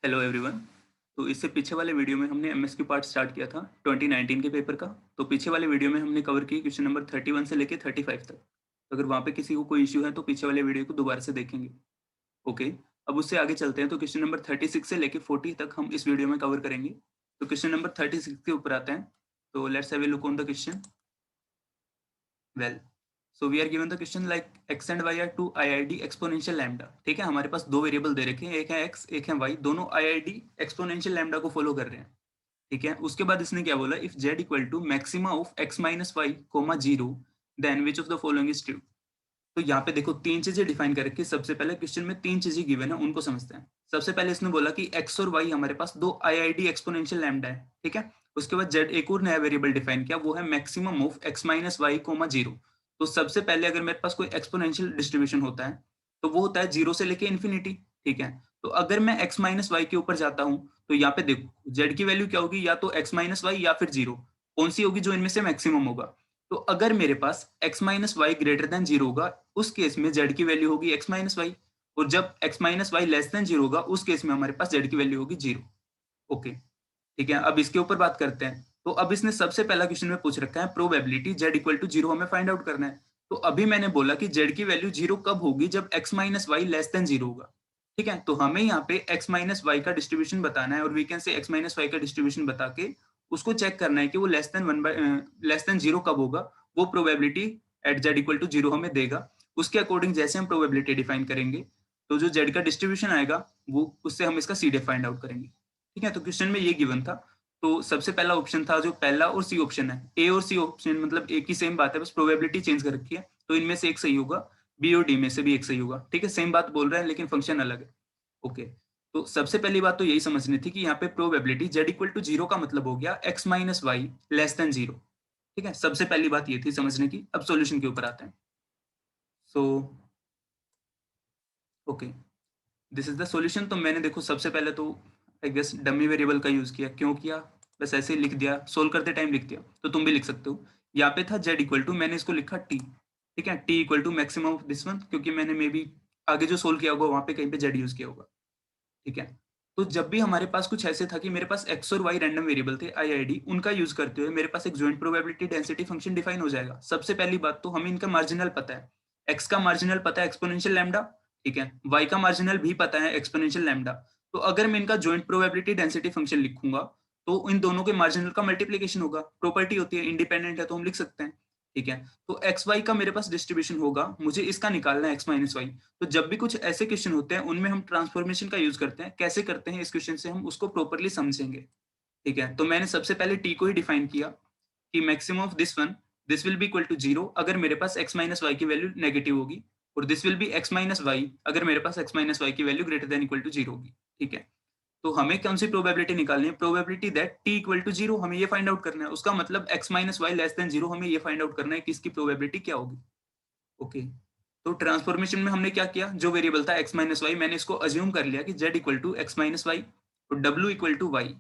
Hello everyone. तो इससे पीछे वाले वीडियो में हमने एमएसक्यू पार्ट स्टार्ट किया था 2019 के पेपर का। तो पीछे वाले वीडियो में हमने कवर किया क्वेश्चन नंबर 31 से लेके 35 तक। तो अगर वहाँ पे किसी को कोई इश्यू है तो पीछे वाले वीडियो को दोबारा से देखेंगे। ओके। अब उससे आगे चलते हैं, तो क्वेश्चन नंबर 36 से लेके 40 तक हम इस वीडियो में कवर करेंगे। तो क्वेश्चन नंबर 36 के ऊपर आते हैं। तो let's have a look on the question. Well, so we are given the question like x and y are two IID exponential lambda. ठीक है, हमारे पास दो वेरिएबल दे रखे हैं, एक है x एक है y, दोनों IID एक्सपोनेंशियल लैम्डा को फॉलो कर रहे हैं। ठीक है, उसके बाद इसने क्या बोला, if z equal to maxima of x minus y comma zero then which of the following is true. तो यहाँ पे देखो तीन चीजें डिफाइन कर रखी है। सबसे पहले क्वेश्चन में तीन चीजें गिवन है, उनको समझते हैं। सबसे पहले इसने बोला कि x और y हमारे पास दो IID एक्सपोनेंशियल लैम्डा है। ठीक है, उसके बाद z एक और नया वेरिएबल डिफाइन किया, वो है maximum of x minus y comma zero. तो सबसे पहले अगर मेरे पास कोई एक्सपोनेंशियल डिस्ट्रीब्यूशन होता है तो वो होता है जीरो से लेके इन्फिनिटी। ठीक है, तो अगर मैं x माइनस वाई के ऊपर जाता हूँ तो यहाँ पे देखो z की वैल्यू क्या होगी, या तो x माइनस वाई या फिर जीरो। कौन सी होगी जो इनमें से मैक्सिमम होगा। तो अगर मेरे पास x minus y greater than zero होगा, उस केस में z की वैल्यू होगी x माइनस वाई। और जब x minus y less than zero होगा, उस केस में हमारे पास z की वैल्यू होगी जीरो। ओके, ठीक है। अब इसके ऊपर बात करते हैं। तो अब इसने सबसे पहला क्वेश्चन में पूछ रखा है probability z equal to zero हमें फाइंड आउट करना है। तो अभी मैंने बोला कि z की वैल्यू जीरो कब होगी, जब x minus y less than zero होगा। ठीक है, तो हमें यहाँ पे x माइनस वाई का डिस्ट्रीब्यूशन बताना है, और we can say x minus y का डिस्ट्रीब्यूशन बता के उसको चेक करना है कि वो लेस देन जीरो कब होगा। वो probability at z equal to zero हमें देगा। उसके अकॉर्डिंग जैसे हम प्रोबेबिलिटी डिफाइन करेंगे, तो जो z का डिस्ट्रीब्यूशन आएगा वो उससे हम इसका सी फाइंड आउट करेंगे। ठीक है, तो क्वेश्चन में ये गिवन था। तो सबसे पहला ऑप्शन था जो पहला और सी ऑप्शन है, ए और सी ऑप्शन मतलब एक ही सेम बात है, बस प्रोबेबिलिटी चेंज कर रखी है। तो इनमें से एक सही होगा, बी और डी में से भी एक सही होगा। ठीक है, सेम बात बोल रहे हैं लेकिन फंक्शन अलग है। ओके, तो सबसे पहली बात तो यही समझनी थी कि यहाँ पे probability z equal to zero का मतलब हो गया x minus y less than zero. ठीक है, सबसे पहली बात ये थी समझने की। अब सॉल्यूशन के ऊपर आते हैं। So okay, this is the solution. तो मैंने देखो सबसे पहले तो आई गेस डमी वेरिएबल का यूज किया। क्यों किया, बस ऐसे ही लिख दिया, सोल्व करते टाइम लिख दिया। तो तुम भी लिख सकते हो। यहाँ पे था z इक्वल टू, मैंने इसको लिखा t। ठीक है, t equal to maximum of this one, क्योंकि मैंने मे बी आगे जो सोल्व किया होगा वहां पे कहीं पे z यूज किया होगा। ठीक है, तो जब भी हमारे पास कुछ ऐसे था कि मेरे पास x और y रैंडम वेरिएबल थे IID, उनका यूज करते हुए मेरे पास एक joint probability density function define हो जाएगा। सबसे पहली बात तो हमें इनका मार्जिनल पता है। x का मार्जिनल पता है एक्सपोनेंशियल लैम्डा। ठीक है, y का मार्जिनल भी पता है एक्सपोनेंशियल लैम्डा। तो अगर मैं इनका जॉइंट प्रोबेबिलिटी डेंसिटी फंक्शन लिखूंगा तो इन दोनों के मार्जिनल का मल्टीप्लीकेशन होगा। प्रॉपर्टी होती है, इंडिपेंडेंट है तो हम लिख सकते हैं। ठीक है, तो एक्स वाई का मेरे पास डिस्ट्रीब्यूशन होगा, मुझे इसका निकालना है एक्स माइनस वाई। तो जब भी कुछ ऐसे क्वेश्चन होते हैं उनमें हम ट्रांसफॉर्मेशन का यूज करते हैं। कैसे करते हैं इस क्वेश्चन से हम उसको प्रॉपरली समझेंगे। ठीक है, तो मैंने सबसे पहले टी को ही डिफाइन किया कि maximum of this one, this will be equal to zero अगर मेरे पास एक्स माइनस वाई की वैल्यू नेगेटिव होगी, और this will be x minus y अगर मेरे पास एक्स माइनस वाई की value greater than equal to zero होगी। ठीक है, तो हमें कौन सी प्रोबेबिलिटी निकालनी है, probability that t equal to zero, हमें ये फाइंड आउट करना है। उसका मतलब x minus y less than zero, हमें ये फाइंड आउट करना है कि इसकी प्रोबेबिलिटी क्या होगी। ओके, तो ट्रांसफॉर्मेशन में हमने क्या किया, जो वेरिएबल था x माइनस वाई, मैंने इसको अज्यूम कर लिया कि z equal to x minus y और w इक्वल टू वाई।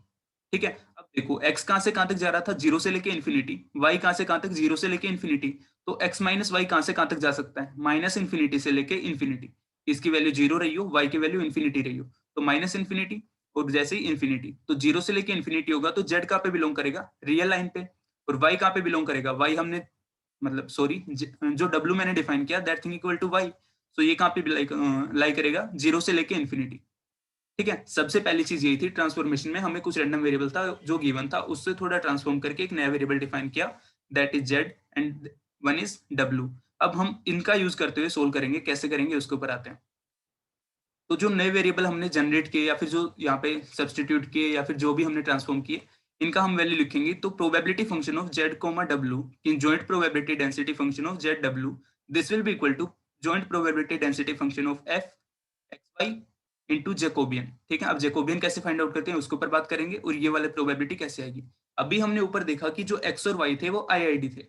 ठीक है, अब देखो x कहां से कहां तक जा रहा था, जीरो से लेके इन्फिनिटी। y कहां से कहां तक, जीरो से लेके इन्फिनिटी। तो x माइनस वाई कहां से कहां तक जा सकता है, माइनस इन्फिनिटी से लेके इन्फिनिटी। इसकी वैल्यू जीरो रही हो, y की वैल्यू इन्फिनिटी रही हो, तो माइनस इन्फिनिटी। और जैसे ही इन्फिनिटी, तो जीरो से लेके इन्फिनिटी होगा तो z कहां पे बिलोंग करेगा, रियल लाइन पे। और y कहां पे बिलोंग करेगा, y हमने मतलब सॉरी, जो डब्ल्यू मैंने डिफाइन किया that thing equal to Y. So ये कहाँ पे लाई करेगा, जीरो से लेके इन्फिनिटी। ठीक है, सबसे पहली चीज यही थी ट्रांसफॉर्मेशन में, हमें कुछ रैंडम वेरिएबल था जो गिवन था, उससे थोड़ा ट्रांसफॉर्म करके एक नया वेरिएबल डिफाइन किया, that is Z and one is W. अब हम इनका यूज करते हुए सोल्व करेंगे, कैसे करेंगे उसके ऊपर आते हैं। तो जो नए वेरिएबल हमने जनरेट किए या फिर जो यहाँ पे सब्सटीट्यूट किए या फिर जो भी हमने ट्रांसफॉर्म किए, इनका हम वैल्यू लिखेंगे। तो probability function of Z comma W in joint probability density function of Z W, this will be equal to joint probability density function of F X Y into Jacobian. ठीक है, अब Jacobian कैसे find out करते हैं उसके ऊपर बात करेंगे, और ये वाले प्रोबेबिलिटी कैसे आएगी। अभी हमने ऊपर देखा कि जो एक्स और वाई थे वो आईआईडी थे।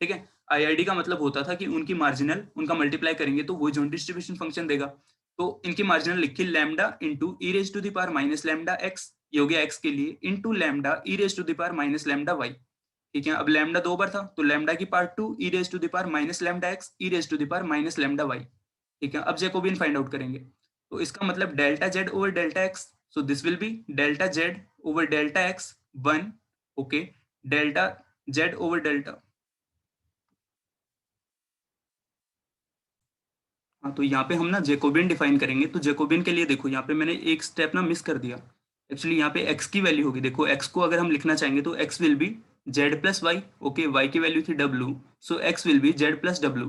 ठीक है, आईआईडी का मतलब होता था कि उनकी मार्जिनल, उनका मल्टीप्लाई करेंगे तो वो जॉइंट डिस्ट्रीब्यूशन फंक्शन देगा। तो इनकी मार्जिनल लिखी lambda into E raise to the power minus lambda x, ये हो गया एक्स के लिए, into lambda E raise to the power minus lambda y. ठीक है, अब लैम्डा दो बार था तो लैम्डा की part two e raise to the power minus lambda x e raise to the power minus lambda y. ठीक है, अब जैकोबियन फाइंड आउट करेंगे। तो इसका मतलब delta Z over delta x, So this will be delta z over delta x 1, okay, delta z over delta, हाँ, तो यहाँ पे हम ना जैकोबियन डिफाइन करेंगे। तो जैकोबियन के लिए देखो यहाँ पे मैंने एक स्टेप ना मिस कर दिया। एक्चुअली यहाँ पे x की वैल्यू होगी, देखो x को अगर हम लिखना चाहेंगे तो x will be z plus y, okay, y की वैल्यू थी w, so x will be z plus w,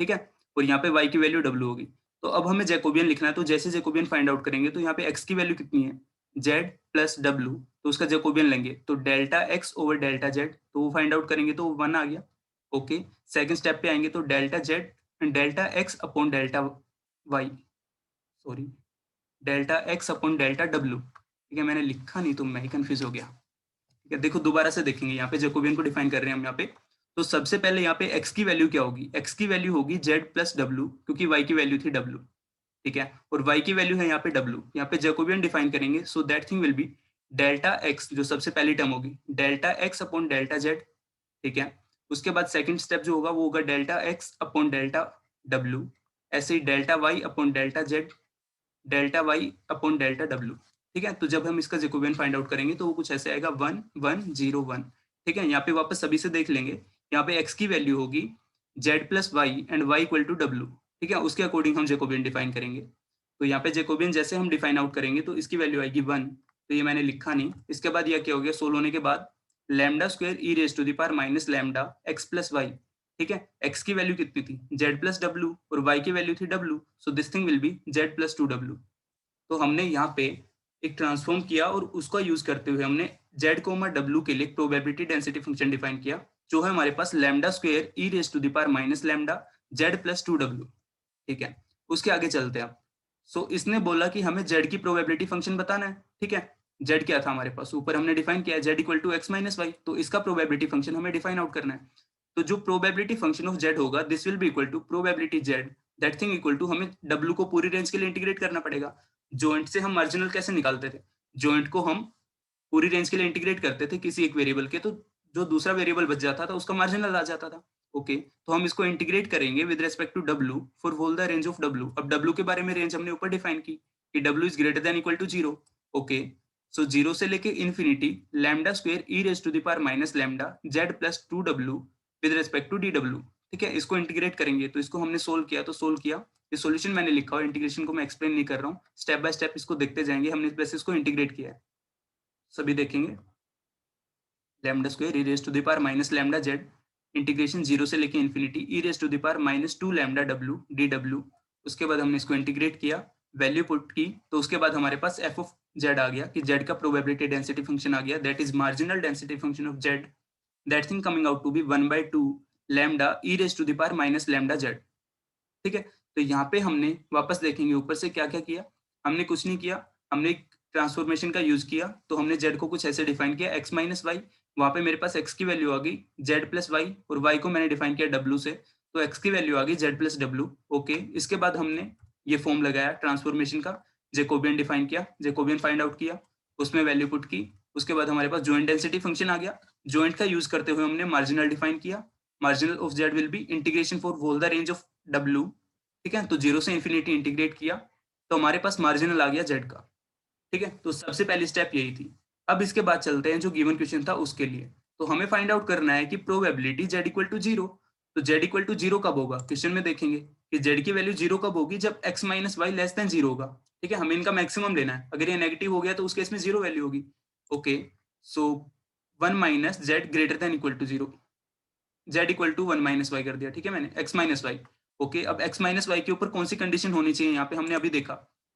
ठीक है, और यहाँ पे y की वैल्यू w होगी। तो अब हमें जैकोबियन लिखना है, तो जैसे जैकोबियन फाइंड आउट करेंगे तो यहाँ पे x की वैल्यू कितनी है, z प्लस w, तो उसका जैकोबियन लेंगे तो delta x over delta z, तो वो फाइंड आउट करेंगे तो 1 आ गया, ओके। सेकंड स्टेप पे आएंगे तो delta z delta x upon delta y, sorry, delta x upon delta w, ठीक है, मैंने लिखा नहीं तो मैं ही कंफ्यूज हो गया, ठीक है। देखो दोबारा से देखेंगे, यहाँ पे जैकोबियन को डिफाइन कर रहे हैं हम यहाँ पे। तो सबसे पहले यहाँ पे x की वैल्यू क्या होगी, x की वैल्यू होगी z प्लस w, क्योंकि y की वैल्यू थी w, ठीक है, और y की वैल्यू है यहाँ पे w। यहाँ पे जैकोबियन डिफाइन करेंगे, so that thing will B delta x, जो सबसे पहली टर्म होगी, delta x upon delta z, ठीक है। उसके बाद सेकंड स्टेप जो होगा वो होगा delta x upon delta w, ऐसे ही delta y upon delta z, delta Y upon delta W, ठीक है। तो जब हम इसका जैकोबियन फाइंड आउट करेंगे तो वो कुछ ऐसे आएगा 1 1 0 1, ठीक है। यहाँ पे वापस सभी से देख लेंगे, यहाँ पे x की वैल्यू होगी z plus y and y equal to डब्ल्यू, ठीक है, उसके अकॉर्डिंग हम जैकोबियन डिफाइन करेंगे। तो यहाँ पे जैकोबियन जैसे हम डिफाइन आउट करेंगे तो इसकी वैल्यू आएगी 1, तो ये मैंने लिखा नहीं। इसके बाद यह क्या हो गया, सोल्व होने के बाद lambda square E raise to the power minus lambda x plus y, ठीक है। x की वैल्यू कितनी थी, z प्लस डब्ल्यू, और y की वैल्यू थी w, so this thing will be z plus 2w। तो हमने यहाँ पे एक ट्रांसफॉर्म किया और उसका यूज करते हुए हमने z कोमा w के लिए प्रोबेबिलिटी डेंसिटी फंक्शन डिफाइन किया, जो है हमारे पास lambda square E raise to the power minus lambda z plus 2w, ठीक है। उसके आगे चलते हैं आप। सो इसने बोला कि हमें z की प्रोबेबिलिटी फंक्शन बताना है, ठीक है। z क्या था हमारे पास, ऊपर हमने डिफाइन किया z equal to x minus y, तो इसका प्रोबेबिलिटी फंक्शन हमें डिफाइन आउट करना है। तो जो प्रोबेबिलिटी फंक्शन ऑफ z होगा, this will be equal to probability z, that thing equal to, हमें w को पूरी रेंज के लिए इंटीग्रेट करना पड़ेगा। जॉइंट से हम मार्जिनल कैसे निकालते थे, जॉइंट को हम पूरी रेंज के लिए इंटीग्रेट करते थे किसी एक वेरिएबल के, तो जो दूसरा वेरिएबल बच जाता था उसका मार्जिनल आ जाता था, ओके। तो हम इसको इंटीग्रेट करेंगे with respect to w for whole the range of w। अब w के बारे में रेंज हमने ऊपर डिफाइन की कि w is greater than equal to 0, okay. So 0 से लेके infinity lambda square E raise to the power minus lambda z plus 2w with respect to dw, ठीक है। इसको इंटीग्रेट करेंगे, तो इसको हमने सोल्व किया, तो सोल्व किया, ये सॉल्यूशन मैंने लिखा और इंटीग्रेशन को मैं एक्सप्लेन नहीं कर रहा हूँ, स्टेप बाय स्टेप इसको देखते जाएंगे। हमने वैसे इसको इंटीग्रेट किया है, सभी देखेंगे। Lambda square E raise to the power minus lambda Z, integration 0 से लेके infinity e raise to the power minus 2 lambda W D W. उसके बाद हमने इसको इंटीग्रेट किया, वैल्यू पुट की, तो उसके बाद हमारे पास एफ ऑफ जेड आ गया कि जेड का प्रोबेबिलिटी डेंसिटी फंक्शन आ गया, that is marginal density function of z, that thing coming out to be 1/2 lambda E raise to the power minus lambda z, ठीक है। तो यहाँ पे हमने वापस देखेंगे ऊपर से क्या क्या किया, हमने कुछ नहीं किया, हमने एक ट्रांसफॉर्मेशन का यूज किया। तो हमने z को कुछ ऐसे डिफाइन किया x माइनस वाई, वहां पे मेरे पास x की वैल्यू आ गई z प्लस वाई, और y को मैंने डिफाइन किया w से, तो x की वैल्यू आ गई z प्लस डब्ल्यू, ओके। इसके बाद हमने ये फॉर्म लगाया ट्रांसफॉर्मेशन का, जैकोबियन डिफाइन किया, जैकोबियन फाइंड आउट किया, उसमें वैल्यू पुट की। उसके बाद हमारे पास जॉइंट डेंसिटी फंक्शन आ गया, जॉइंट का यूज करते हुए हमने मार्जिनल डिफाइन किया, marginal of z will be integration for whole the range of w, ठीक है। तो 0 से इन्फिनिटी इंटीग्रेट किया, तो हमारे पास मार्जिनल आ गया z का, ठीक है। तो सबसे पहली स्टेप यही थी। अब इसके बाद चलते हैं जो गिवन क्वेश्चन था उसके लिए। तो हमें फाइंड आउट करना है कि प्रोबेबिलिटी z इक्वल टू 0, तो z इक्वल टू 0 कब होगा, क्वेश्चन में देखेंगे कि z की वैल्यू 0 कब होगी, जब x minus y less than 0 होगा, ठीक है। हमें इनका मैक्सिमम लेना है, अगर ये नेगेटिव हो गया तो उस केस में 0 वैल्यू होगी, okay. So 1 minus z greater than equal to 0, z equal to 1 minus y कर दिया, ठीक है मैंने, x माइनस वाई, ओके। अब x माइनस वाई के ऊपर कौन सी कंडीशन होनी चाहिए, यहाँ पे हमने अभी देखा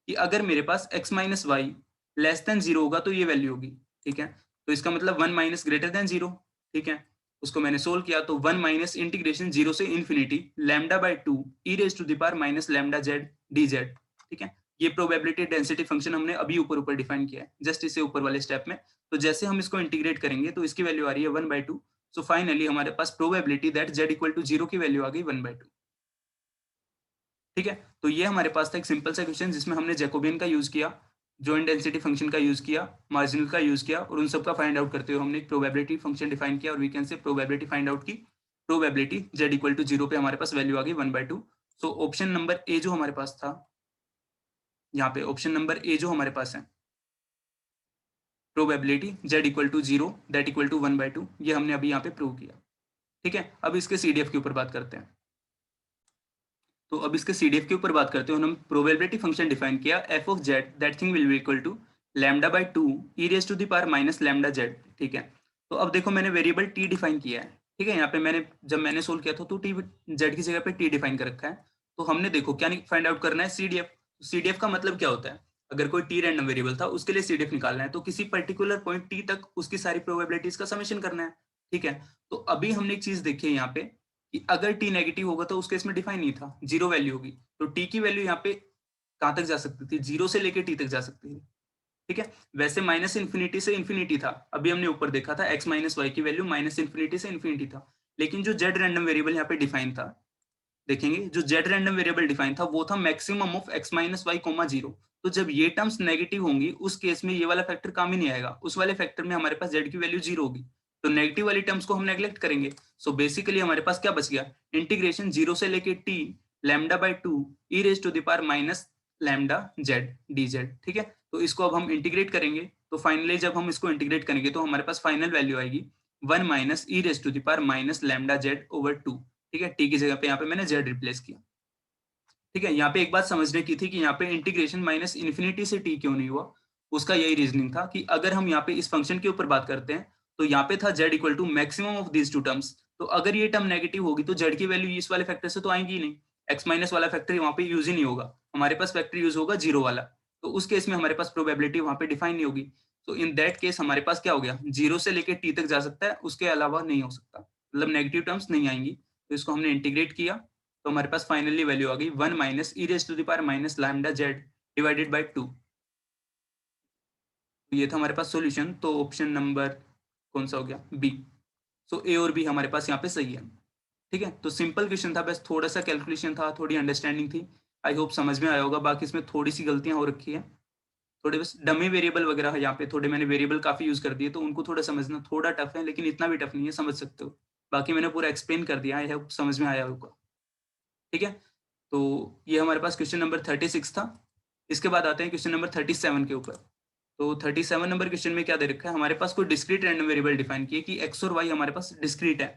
कि अगर मेरे पास x minus y less than 0 होगा तो ये वैल्यू होगी, ठीक है। तो इसका मतलब 1 माइनस ग्रेटर देन 0, ठीक है। उसको मैंने सोल्व किया, तो 1 माइनस इंटीग्रेशन 0 से infinity lambda by 2 e raise to the power minus lambda z d z, ठीक है। ये प्रोबेबिलिटी डेंसिटी फंक्शन हमने अभी ऊपर डिफाइन किया है, जस्ट इसे ऊपर वाले स्टेप में। तो जैसे हम इसको इंटीग्रेट करेंगे तो इसकी वैल्यू आ रही है 1/2। सो फाइनली हमारे पास probability that z equal to 0 की वैल्यू आ गई 1/2, ठीक है। तो ये हमारे पास था एक सिंपल सा क्वेश्चन जिसमें हमने जैकोबियन का यूज किया, जॉइंट डेंसिटी फंक्शन का यूज किया, मार्जिनल का यूज किया, और उन सब का फाइंड आउट करते हुए हमने एक प्रोबेबिलिटी फंक्शन डिफाइन किया, और we can say probability find out की। प्रोबेबिलिटी z इक्वल टू 0 पे हमारे पास वैल्यू आ गई 1/2। सो ऑप्शन नंबर ए जो हमारे पास था, यहाँ पे ऑप्शन नंबर ए जो हमारे पास है, probability z equal to 0 that equal to 1/2, ये हमने अभी यहाँ पे प्रूव किया। ठीक है, अब इसके CDF के ऊपर बात करते हैं। तो अब इसके CDF के ऊपर बात करते हैं। हम प्रोबेबिलिटी फंक्शन डिफाइन किया f of z that thing will be equal to λ/2 e raise to the power minus lambda z। ठीक है, तो अब देखो मैंने वेरिएबल t डिफाइन किया है। ठीक है, यहाँ पे जब मैंने सोल्व किया था तो t z की जगह पे t डिफाइन कर रखा है। तो हमने देखो क्या फाइंड आउट करना है, CDF। CDF का मतलब क्या होता है, अगर कोई t रैंडम वेरिएबल था उसके लिए CDF निकालना है, तो किसी पर्टिकुलर पॉइंट t तक उसकी सारी प्रोबेबिलिटीज का समेशन करना है। ठीक है, तो अभी हमने एक चीज देखी है यहाँ पे कि अगर t नेगेटिव होगा तो उस केस में डिफाइन नहीं था, जीरो वैल्यू होगी। तो t की वैल्यू यहाँ पे कहां तक जा सकती थी, जीरो से लेके t तक जा सकती थी। ठीक है, वैसे माइनस इन्फिनिटी से इन्फिनिटी था, अभी हमने ऊपर देखा था x माइनस वाई की वैल्यू माइनस इन्फिनिटी से इन्फिनिटी था। लेकिन जो z रैंडम वेरिएबल यहाँ पे डिफाइन था, देखेंगे जो z रैंडम वेरिएबल डिफाइन था वो था maximum of x minus y comma zero. तो जब ये टर्म्स नेगेटिव होंगी उस केस में ये वाला फैक्टर काम ही नहीं आएगा, उस वाले फैक्टर में हमारे पास z की वैल्यू जीरो होगी, तो नेगेटिव वाली टर्म्स को हम नेग्लेक्ट करेंगे। सो बेसिकली हमारे पास क्या बच गया, इंटीग्रेशन जीरो से लेके t λ/2 e raise to the power minus lambda z dz। ठीक है, तो इसको अब हम इंटीग्रेट करेंगे, तो फाइनली जब हम इसको इंटीग्रेट करेंगे तो हमारे पास फाइनल वैल्यू आएगी 1 minus e raise to the power minus lambda z over 2। ठीक है, टी की जगह पे यहाँ पे मैंने z रिप्लेस किया। ठीक है, यहाँ पे एक बात समझने की थी कि यहाँ पे इंटीग्रेशन माइनस इन्फिनिटी से टी क्यों नहीं हुआ, उसका यही रीजनिंग था कि अगर हम यहाँ पे इस फंक्शन के ऊपर बात करते हैं तो यहाँ पे था z equal to maximum of these two terms. तो अगर ये टर्म नेगेटिव होगी तो z की वैल्यू इस वाले फैक्टर से तो आएगी ही नहीं, x माइनस वाला फैक्टर वहाँ पे यूज ही नहीं होगा, हमारे पास फैक्टर यूज होगा जीरो वाला। तो उस केस में हमारे पास प्रोबेबिलिटी वहाँ पे डिफाइन नहीं होगी। तो इन दैट केस हमारे पास क्या हो गया, जीरो से लेके टी तक जा सकता है, उसके अलावा नहीं हो सकता, मतलब नेगेटिव टर्म्स नहीं आएंगी। तो इसको हमने इंटीग्रेट किया तो हमारे पास फाइनली वैल्यू आ गई 1 minus e raise to the power minus lambda z divided by 2। ये था हमारे पास सॉल्यूशन। तो ऑप्शन नंबर कौन सा हो गया, बी। सो ए और बी हमारे पास यहाँ पे सही है। ठीक है, तो सिंपल क्वेश्चन था, बस थोड़ा सा कैलकुलेशन था, थोड़ी अंडरस्टैंडिंग थी। आई होप समझ में आया होगा। बाकी इसमें थोड़ी सी गलतियां हो रखी है, थोड़े बस डमी वेरिएबल वगैरह है यहाँ पे, थोड़े मैंने वेरिएबल काफी यूज कर दिए तो उनको थोड़ा समझना थोड़ा टफ है, लेकिन इतना भी टफ नहीं है, समझ सकते हो। बाकी मैंने पूरा एक्सप्लेन कर दिया, आई होप समझ में आया होगा। ठीक है, तो ये हमारे पास क्वेश्चन नंबर 36 था। इसके बाद आते हैं क्वेश्चन नंबर 37 के ऊपर। तो 37 नंबर क्वेश्चन में क्या दे रखा है, हमारे पास कोई डिस्क्रीट रैंडम वेरिएबल डिफाइन किए कि x और y हमारे पास डिस्क्रीट है।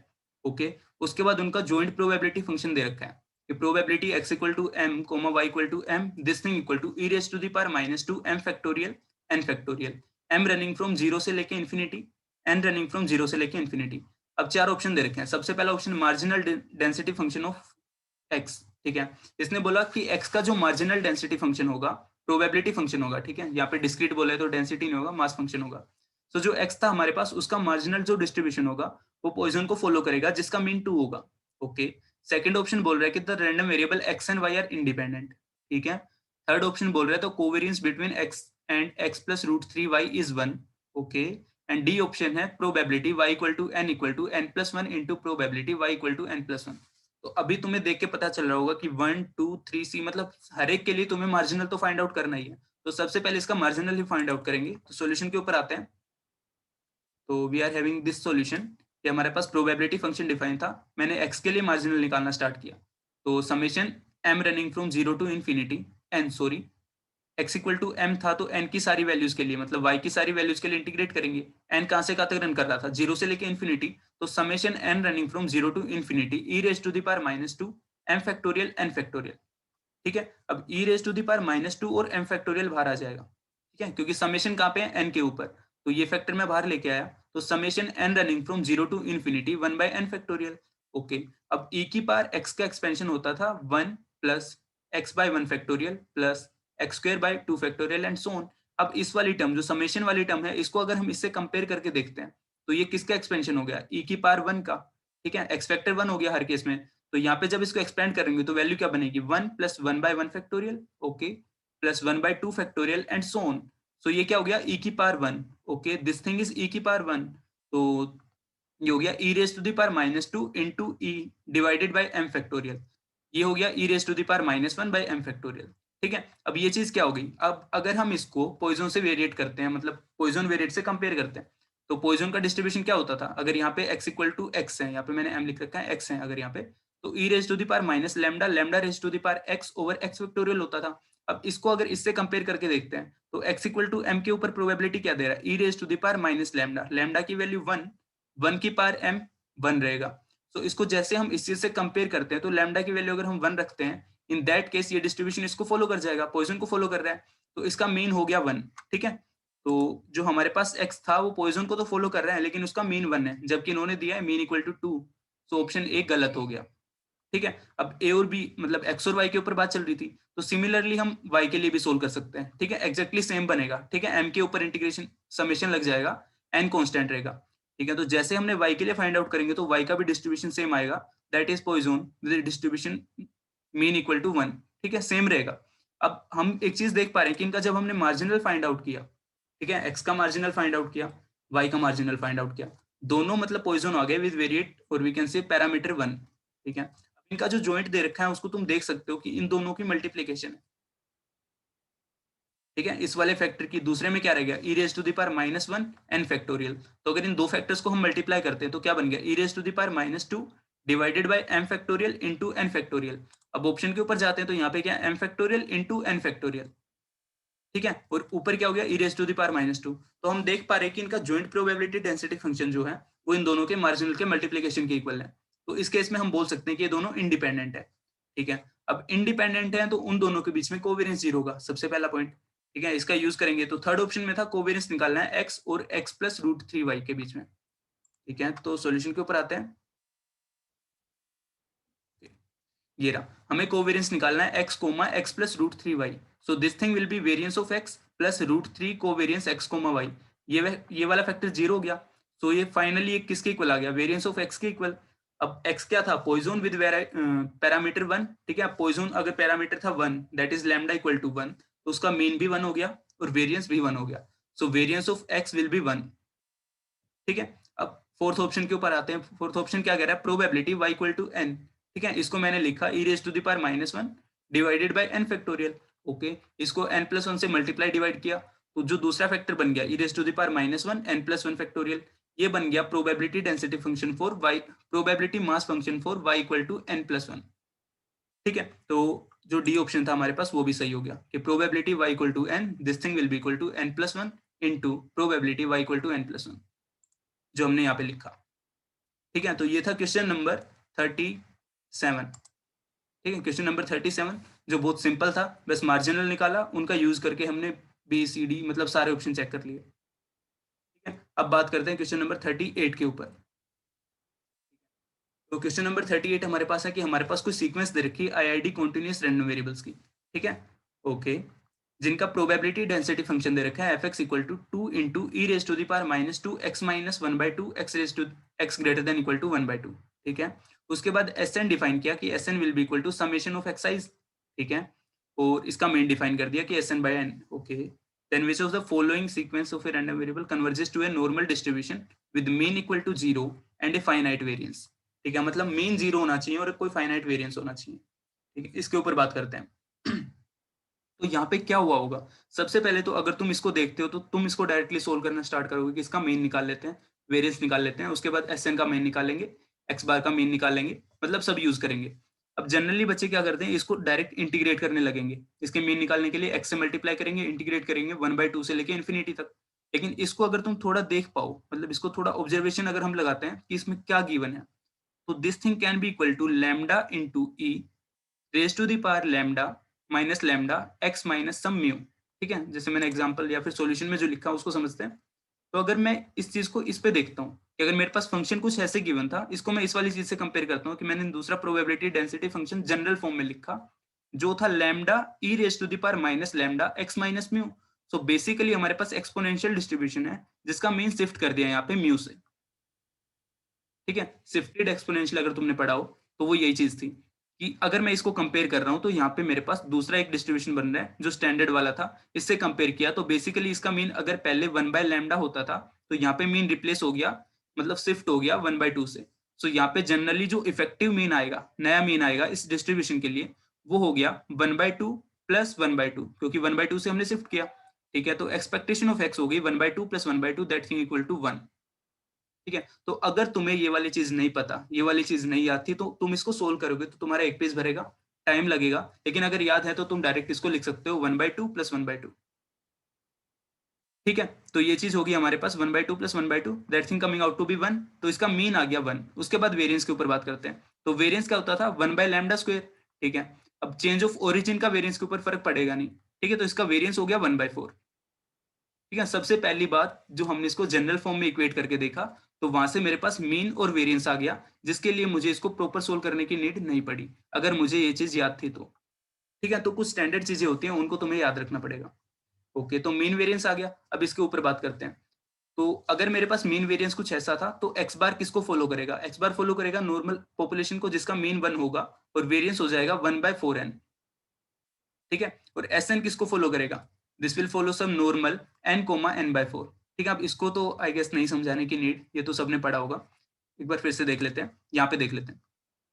ओके, उसके बाद उनका जॉइंट प्रोबेबिलिटी फंक्शन दे रखा है कि probability x equal to m comma y equal to m this thing equal to e raise to the power minus two m factorial n factorial, m running from zero से लेके infinity, n running from zero से लेके infinity. अब चार option दे रखे हैं। सबसे पहला option marginal density function of x। ठीक है, इसने बोला कि x का जो मार्जिनल डेंसिटी फंक्शन होगा प्रोबेबिलिटी फंक्शन होगा। ठीक है, यहाँ पे डिस्क्रीट बोला है तो डेंसिटी नहीं होगा, मास फंक्शन होगा। तो जो x था हमारे पास उसका मार्जिनल जो डिस्ट्रीब्यूशन होगा वो पॉइजन को फॉलो करेगा जिसका मीन 2 होगा। ओके, सेकंड ऑप्शन बोल रहा है कि the random variable x and y are independent. ठीक है, थर्ड ऑप्शन बोल रहा है तो covariance between x and x plus root 3y is 1। Okay, and D option है probability y equal to n plus 1 into probability y equal to n plus 1। तो अभी तुम्हें देख के पता चल रहा होगा कि 1 2 3 सी मतलब हर एक के लिए तुम्हें मार्जिनल तो फाइंड आउट करना ही है। तो सबसे पहले इसका मार्जिनल ही फाइंड आउट करेंगे। तो सॉल्यूशन के ऊपर आते हैं। तो we are having this solution कि हमारे पास प्रोबेबिलिटी फंक्शन डिफाइन था, मैंने x के लिए मार्जिनल निकालना स्टार्ट किया। तो summation m running from zero to infinity n sorry x equal to m था तो n की सारी वैल्यूज के लिए मतलब y की सारी वैल्यूज के लिए इंटीग्रेट करेंगे। n कहां से कहां तक रन कर रहा था, जीरो से लेके इन्फिनिटी, तो summation n running from zero to infinity e raise to the power minus two m factorial n factorial. ठीक है, अब e raise to the power minus two और m फैक्टोरियल बाहर आ जाएगा। ठीक है, क्योंकि समेशन कहां पे है n के ऊपर, तो ये फैक्टर मैं बाहर लेके आया, तो summation n running from zero to infinity 1 by n factorial. Okay, अब e की पावर x का एक्सपेंशन होता था 1 plus x by 1 factorial plus x square by 2 factorial and so on. अब इस वाली टर्म जो समेशन वाली टर्म है इसको अगर हम इससे कंपेयर करके देखते हैं तो ये किसका एक्सपेंशन हो गया, e की पावर 1 का। ठीक है, एक्स फैक्टर 1 हो गया हर केस में, तो यहाँ पे जब इसको एक्सपेंड करेंगे तो वैल्यू क्या बनेगी 1 plus 1 by 1 factorial, okay, plus 1 by 2 factorial and so on. So ये क्या हो गया e की power 1। Okay, this thing is e की पावर 1। तो ये हो गया e raise to the power minus 2 into e divided by m factorial, ये हो गया e raise to the power minus 1 by m factorial. ठीक है, अब ये चीज क्या हो गई, अब अगर हम इसको पॉइजन से वेरिएट करते हैं मतलब पॉइजन वेरिएट से कंपेयर करते हैं तो पॉइजन का डिस्ट्रीब्यूशन क्या होता था, अगर यहाँ पे x इक्वल टू x है, यहाँ पे मैंने m लिख रखा है x है, अगर यहाँ पे तो e raise to the power minus lambda lambda raise to the power x over x factorial होता था। अब इसको अगर इससे कंपेयर करके देखते हैं तो x इक्वल टू m के ऊपर प्रोबेबिलिटी क्या दे रहा है, e raise to the power minus lambda, lambda की वैल्यू 1, 1 की पावर m 1 रहेगा। तो इसको जैसे हम इस चीज से कंपेयर करते हैं तो लैम्डा की वैल्यू अगर हम 1 रखते हैं, इन दैट केस ये डिस्ट्रीब्यूशन इसको फॉलो कर जाएगा, पॉइजन को फॉलो कर रहा है, तो इसका मीन हो गया 1। ठीक है, तो जो हमारे पास x था वो पॉइजन को तो फॉलो कर रहा है लेकिन उसका मीन 1 है, जबकि इन्होंने दिया है मीन इक्वल टू 2, तो ऑप्शन ए गलत हो गया। ठीक है, अब ए और बी मतलब एक्स और वाई के ऊपर बात चल रही थी, तो सिमिलरली हम वाई के लिए भी सोल्व कर सकते हैं। ठीक है, एग्जैक्टली सेम बनेगा। ठीक है, एम के ऊपर इंटीग्रेशन समेशन लग जाएगा, एन कांस्टेंट रहेगा। ठीक है, तो जैसे हमने वाई के लिए फाइंड आउट करेंगे तो वाई का भी डिस्ट्रीब्यूशन सेम आएगा, that is Poisson with distribution mean equal to 1। ठीक है, सेम रहेगा। अब हम एक चीज देख पा रहे हैं कि इनका जब हमने मार्जिनल फाइंड आउट किया, ठीक है, एक्स का मार्जिनल फाइंड आउट किया, वाई का मार्जिनल फाइंड आउट किया, दोनों मतलब पॉइजन आ गए विद वेरिएट और वी कैन से पैरामीटर 1। ठीक है, इनका जो जॉइंट दे रखा है उसको तुम देख सकते हो कि इन दोनों की मल्टीप्लीकेशन है। ठीक है, इस वाले फैक्टर की दूसरे में क्या रह गया, e raise to the power minus 1 n factorial. तो अगर इन दो फैक्टर्स को हम मल्टीप्लाई करते हैं तो क्या बन गया, e raise to the power minus 2 divided by m factorial into n factorial. अब ऑप्शन के ऊपर जाते हैं तो यहाँ पे क्या m factorial into n factorial. ठीक है, और ऊपर क्या हो गया, e raise to the power minus 2। तो हम देख पा रहे हैं कि इनका जॉइंट प्रोबेबिलिटी डेंसिटी फंक्शन जो है वो इन दोनों के मार्जिनल के मल्टीप्लीकेशन के इक्वल है। तो इस केस में हम बोल सकते हैं कि ये दोनों इंडिपेंडेंट है। ठीक है, अब इंडिपेंडेंट है तो उन दोनों के बीच में कोवेरियंस 0 होगा, सबसे पहला पॉइंट। ठीक है, इसका यूज करेंगे तो थर्ड ऑप्शन में था कोवेरियंस निकालना है x और x प्लस रूट 3y के बीच में। ठीक है, तो सॉल्यूशन के ऊपर आते हैं। ये रहा, हमें कोवेरियंस निकालना है x कोमा x plus root 3y। So this thing will be variance of x plus root 3 covariance x comma y। ये वाला फैक्टर 0 हो गया। सो ये फाइनली एक किसके इक्वल आ गया, वेरियंस ऑफ x के इक्वल। अब x क्या था, पॉइजन विद पैरामीटर 1। ठीक है, पॉइजन अगर पैरामीटर था 1 that is lambda equal to 1, तो उसका मीन भी 1 हो गया और वेरियंस भी 1 हो गया। So variance of x will be 1। ठीक है, अब फोर्थ ऑप्शन के ऊपर आते हैं। फोर्थ ऑप्शन क्या कह रहा है, probability y equal to n। ठीक है, इसको मैंने लिखा e raise to the power minus 1 divided by n factorial. Okay, इसको n प्लस 1 से मल्टीप्लाई डिवाइड किया तो जो दूसरा फैक्टर बन गया e raise to the power minus 1 n plus 1 factorial, ये बन गया probability density function for y, probability mass function for y equal to n plus 1। ठीक है, तो जो डी ऑप्शन था हमारे पास वो भी सही हो गया कि probability y equal to n, this thing will be equal to n plus 1 into probability y equal to n plus 1, जो हमने यहाँ पे लिखा। ठीक है, तो ये था क्वेश्चन नंबर 37। ठीक है, क्वेश्चन नंबर 37 जो बहुत सिंपल था, बस मार्जिनल निकाला, उनका यूज करके हमने बी सी डी मतलब सारे ऑप्शन चेक कर लिए। ठीक है, अब बात करते हैं क्वेश्चन नंबर 38 के ऊपर। तो क्वेश्चन नंबर 38 हमारे पास है कि हमारे पास कुछ सीक्वेंस दे रखी है आईआईडी कॉन्टिन्यूस रैंडम वेरिएबल्स की। ठीक है, ओके, जिनका प्रोबेबिलिटी डेंसिटी फंक्शन दे रखा है f x equal to 2 into E raise to the power minus 2 x minus 1/2 x raise to x greater than equal to 1/2। ठीक है, उसके बाद एस एन डिफाइन किया कि S N will be equal to summation of X i's. ठीक है, और इसका मेन डिफाइन कर दिया कि S N by N. Okay, then which of the following sequence of a random variable converges to a normal distribution with mean equal to 0 and a finite variance. ठीक है, मतलब मीन 0 होना चाहिए और कोई फाइनाइट वेरिएंस होना चाहिए। ठीक है, इसके ऊपर बात करते हैं। तो यहाँ पे क्या हुआ होगा, सबसे पहले तो अगर तुम इसको देखते हो तो तुम इसको डायरेक्टली सोल्व करना स्टार्ट करोगे कि इसका मेन निकाल लेते हैं, वेरिएंस निकाल लेते हैं, उसके बाद एस एन का मेन निकालेंगे, एक्स बार का मेन निकालेंगे, मतलब सब यूज करेंगे। अब जनरली बच्चे क्या करते हैं, इसको डायरेक्ट इंटीग्रेट करने लगेंगे। इसके मेन निकालने के लिए एक्स से मल्टीप्लाई करेंगे, इंटीग्रेट करेंगे 1/2 से लेके इन्फिनिटी तक। लेकिन इसको अगर तुम थोड़ा देख पाओ, मतलब इसको थोड़ा ऑब्जर्वेशन अगर हम लगाते हैं कि इसमें क्या गिवन है, तो this thing can be equal to lambda into E raise to the power lambda minus lambda X minus some mu. ठीक है, जैसे मैंने एग्जांपल या फिर सॉल्यूशन में जो लिखा उसको समझते हैं। तो अगर मैं इस चीज को इस पे देखता हूँ कि अगर मेरे पास फंक्शन कुछ ऐसे गिवन था, इसको मैं इस वाली चीज से कंपेयर करता हूँ कि मैंने दूसरा probability density function general form में लिखा जो था lambda E raise to the power minus lambda X minus mu. So basically हमारे पास एक्सपोनेंशियल डिस्ट्रीब्यूशन है जिसका मीन शिफ्ट कर दिया यहाँ पे म्यू से। ठीक है, शिफ्टेड एक्सपोनेंशियल अगर तुमने पढ़ा हो तो वो यही चीज थी कि अगर मैं इसको कंपेयर कर रहा हूं तो यहाँ पे मेरे पास दूसरा एक डिस्ट्रीब्यूशन बन रहा है जो स्टैंडर्ड वाला था, इससे कंपेयर किया तो बेसिकली इसका मीन अगर पहले 1/λ होता था तो यहाँ पे मीन रिप्लेस हो गया, मतलब शिफ्ट हो गया 1/2 से। सो यहाँ पे जनरली जो इफेक्टिव मीन आएगा, नया मीन आएगा इस डिस्ट्रीब्यूशन के लिए, वो हो गया 1/2 प्लस 1/2, क्योंकि 1/2 से हमने शिफ्ट किया। ठीक है, तो एक्सपेक्टेशन ऑफ एक्स हो गई 1/2 plus 1/2 that thing equal to 1। ठीक है, तो अगर तुम्हें ये वाली चीज नहीं पता, ये वाली चीज नहीं आती, तो तुम इसको सोल्व करोगे तो तुम्हारा एक पेज भरेगा, टाइम लगेगा, लेकिन अगर याद है तो तुम डायरेक्ट इसको लिख सकते हो 1/2 + 1/2। ठीक है, तो ये चीज होगी हमारे पास 1/2 + 1/2, that thing coming out to be 1। तो इसका मीन आ गया 1। उसके बाद वेरिएंस के ऊपर बात करते हैं। तो वेरिएंस क्या होता था, 1/λ²। ठीक है, अब चेंज ऑफ ओरिजिन का वेरिएंस के ऊपर फर्क पड़ेगा नहीं। ठीक है, तो इसका वेरिएंस हो गया 1/4। ठीक है, सबसे पहली बात जो हमने इसको जनरल फॉर्म में इक्वेट करके देखा, तो वहां से मेरे पास मीन और वेरिएंस आ गया, जिसके लिए मुझे इसको प्रॉपर सोल्व करने की नीड नहीं पड़ी, अगर मुझे ये चीज याद थी तो। ठीक है, तो कुछ स्टैंडर्ड चीजें होती हैं, उनको तुम्हें याद रखना पड़ेगा। ओके, तो मीन वेरिएंस आ गया। अब इसके ऊपर बात करते हैं। तो अगर मेरे पास मीन वेरिएंस कुछ ऐसा था, तो एक्स बार किसको फॉलो करेगा, एक्स बार फॉलो करेगा नॉर्मल पॉपुलेशन को, जिसका मीन 1 होगा और वेरिएंस हो जाएगा 1/4n। ठीक है, और एस एन किसको फॉलो करेगा, this will follow some normal n, n/4। ठीक है, अब इसको तो आई गेस नहीं समझाने की नीड, ये तो सबने पढ़ा होगा। एक बार फिर से देख लेते हैं, यहाँ पे देख लेते हैं।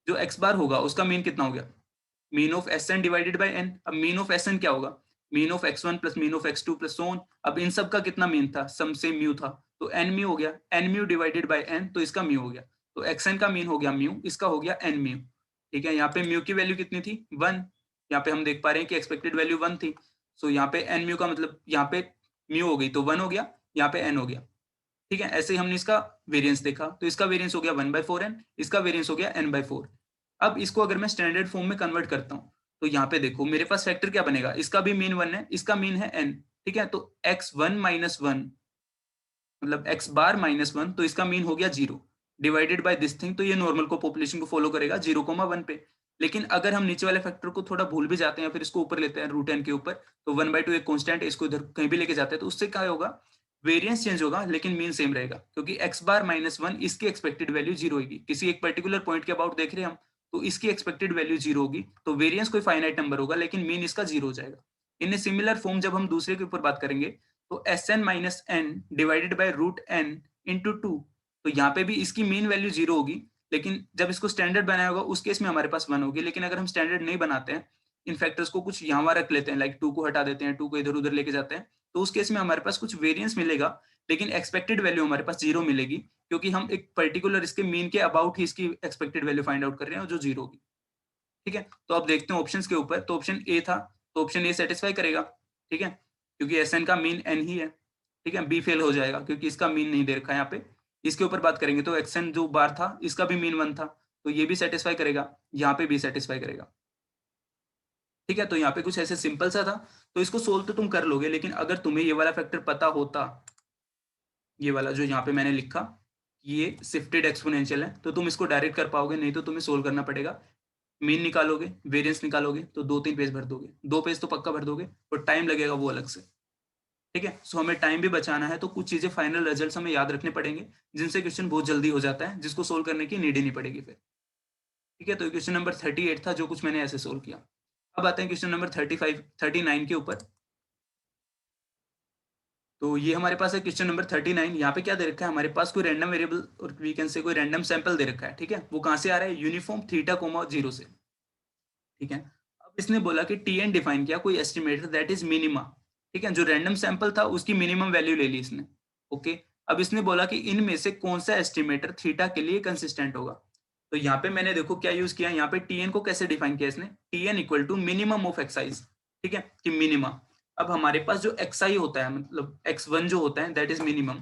जो एक्स बार होगा उसका मीन कितना हो गया, mean of S N divided by N. अब मीन ऑफ एस एन क्या होगा, mean of x1 plus mean of x2 plus so on. अब इन सब का कितना मीन था, सम से म्यू था, तो एन म्यू हो गया, N mu divided by N, तो इसका म्यू हो गया। तो एक्स एन का मीन हो गया म्यू, इसका हो गया एन म्यू। ठीक है, यहाँ पे म्यू की वैल्यू कितनी थी, 1। यहाँ पे हम देख पा रहे हैं कि एक्सपेक्टेड वैल्यू 1 थी। सो यहाँ पे एन म्यू का मतलब यहाँ पे म्यू हो गई तो 1 हो गया, यहाँ पे एन हो गया। ठीक है, ऐसे ही हमने इसका वेरिएंस देखा, तो इसका वेरिएंस हो गया 1/4n, इसका वेरिएंस हो गया n/4। अब इसको अगर मैं स्टैंडर्ड फॉर्म में कन्वर्ट करता हूँ, तो यहाँ पे देखो मेरे पास फैक्टर क्या बनेगा, इसका भी मीन 1 है, इसका मीन है n। ठीक है, तो x1 - 1 मतलब x बार -1, तो इसका मीन हो गया 0 डिवाइडेड बाय दिस थिंग। तो ये नॉर्मल को पॉपुलेशन को फॉलो करेगा 0,1 पे। लेकिन अगर हम नीचे वाले फैक्टर को थोड़ा भूल भी जाते हैं, फिर इसको ऊपर लेते हैं √n के ऊपर, तो 1/2 एक कांस्टेंट है, इसको इधर कहीं भी लेके जाते हैं, तो उससे क्या होगा, वेरिएंस चेंज होगा लेकिन मीन सेम रहेगा, क्योंकि x बार -1 इसकी एक्सपेक्टेड वैल्यू 0 होगी। किसी एक पर्टिकुलर पॉइंट के अबाउट देख रहे हैं हम, तो इसकी एक्सपेक्टेड वैल्यू 0 होगी, तो वेरिएंस कोई फाइनाइट नंबर होगा लेकिन मीन इसका 0 हो जाएगा। इन ए सिमिलर फॉर्म जब हम दूसरे के ऊपर बात करेंगे, तो Sn minus n divided by √n into 2, तो यहाँ पे भी इसकी मीन वैल्यू 0 होगी, लेकिन जब इसको स्टैंडर्ड बनाया होगा उस केस में हमारे पास 1 होगी। लेकिन अगर हम स्टैंडर्ड नहीं बनाते हैं, इन फैक्टर्स को कुछ यहाँ वहाँ रख लेते हैं, लाइक 2 को हटा देते हैं, 2 को इधर उधर लेके जाते हैं, तो उस केस में हमारे पास कुछ वेरिएंस मिलेगा, लेकिन एक्सपेक्टेड वैल्यू हमारे पास 0 मिलेगी, क्योंकि हम एक पर्टिकुलर इसके मीन के अबाउट ही इसकी एक्सपेक्टेड वैल्यू फाइंड आउट कर रहे हैं, जो 0 होगी। ठीक है, तो अब देखते हैं ऑप्शन के ऊपर। तो ऑप्शन ए था, तो ऑप्शन ए सेटिस्फाई करेगा। ठीक है, क्योंकि एस एन का मीन एन ही है। ठीक है, बी फेल हो जाएगा क्योंकि इसका मीन नहीं दे रखा है यहाँ पे। इसके ऊपर बात करेंगे तो एक्स एन जो बार था, इसका भी मीन 1 था, तो ये भी सेटिस्फाई करेगा, यहाँ पे भी सेटिस्फाई करेगा। ठीक है, तो यहाँ पे कुछ ऐसे सिंपल सा था, तो इसको सोल्व तो तुम कर लोगे, लेकिन अगर तुम्हें ये वाला फैक्टर पता होता, ये वाला जो यहाँ पे मैंने लिखा, ये शिफ्टेड एक्सपोनेंशियल है, तो तुम इसको डायरेक्ट कर पाओगे, नहीं तो तुम्हें सोल्व करना पड़ेगा। मीन निकालोगे, वेरिएंस निकालोगे, तो 2-3 पेज भर दोगे, 2 पेज तो पक्का भर दोगे, और टाइम लगेगा वो अलग से। ठीक है, सो हमें टाइम भी बचाना है, तो कुछ चीजें फाइनल रिजल्ट्स हमें याद रखने पड़ेंगे, जिनसे क्वेश्चन बहुत जल्दी हो जाता है, जिसको सोल्व करने की नीड ही नहीं पड़ेगी फिर। ठीक है, तो क्वेश्चन नंबर 38 था, जो कुछ मैंने ऐसे सोल्व किया। अब आते हैं क्वेश्चन नंबर 39 के ऊपर। तो ये हमारे पास है क्वेश्चन नंबर 39। यहाँ पे क्या दे रखा है, हमारे पास कोई रैंडम वेरिएबल और वी कैन से कोई रैंडम सैंपल दे रखा है। ठीक है, वो कहाँ से आ रहा है, यूनिफॉर्म थीटा, 0 से। ठीक है, अब इसने बोला कि टी एन डिफाइन किया कोई एस्टिमेटर दैट इज मिनिमा। ठीक है, जो रैंडम सैंपल था उसकी मिनिमम वैल्यू ले ली इसने। ओके, अब इसने बोला कि इनमें से कौन सा एस्टिमेटर थीटा के लिए कंसिस्टेंट होगा। तो यहाँ पे मैंने देखो क्या यूज किया, यहाँ पे टी एन को कैसे डिफाइन किया इसने, T N equal to minimum of X i's. ठीक है, कि मिनिमा। अब हमारे पास जो एक्सआई होता है, मतलब x1 जो होता है दैट इज मिनिमम,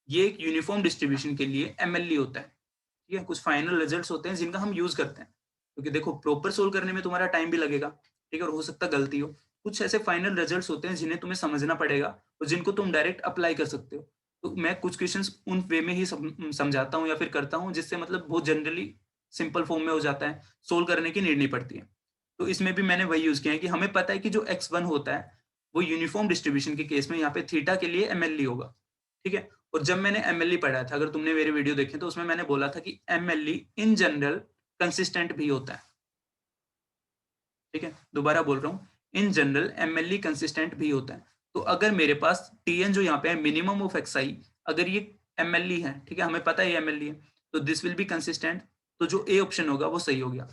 ये एक यूनिफॉर्म डिस्ट्रीब्यूशन के लिए एमएलई होता है। ठीक है, कुछ फाइनल रिजल्ट्स होते हैं जिनका हम यूज करते हैं, क्योंकि देखो प्रॉपर सोल्व करने में तुम्हारा टाइम भी लगेगा। ठीक है, और हो सकता है गलती हो। कुछ ऐसे फाइनल रिजल्ट्स होते हैं जिन्हें तुम्हें समझना पड़ेगा और जिनको तुम डायरेक्ट अप्लाई कर सकते हो। तो मैं कुछ क्वेश्चंस उन वे में ही समझाता हूँ या फिर करता हूँ, जिससे मतलब बहुत जनरली सिंपल फॉर्म में हो जाता है, सोल्व करने की नीड नहीं पड़ती है। तो इसमें भी मैंने वही यूज किया है कि हमें पता है कि जो x1 होता है वो यूनिफॉर्म डिस्ट्रीब्यूशन के केस में यहाँ पे थीटा के लिए एमएलई होगा। ठीक है, और जब मैंने एमएलई पढ़ा था, अगर तुमने मेरे वीडियो देखे तो उसमें मैंने बोला था कि एमएलई इन जनरल कंसिस्टेंट भी होता है। ठीक है, दोबारा बोल रहा हूँ, इन जनरल एमएलई कंसिस्टेंट भी होता है। तो अगर मेरे पास टीएन जो यहाँ पे है मिनिमम ऑफ एक्सआई, अगर ये एमएलई है, ठीक है, हमें पता है ये एमएलई है, तो दिस विल बी कंसिस्टेंट। तो जो ए ऑप्शन होगा वो सही हो गया।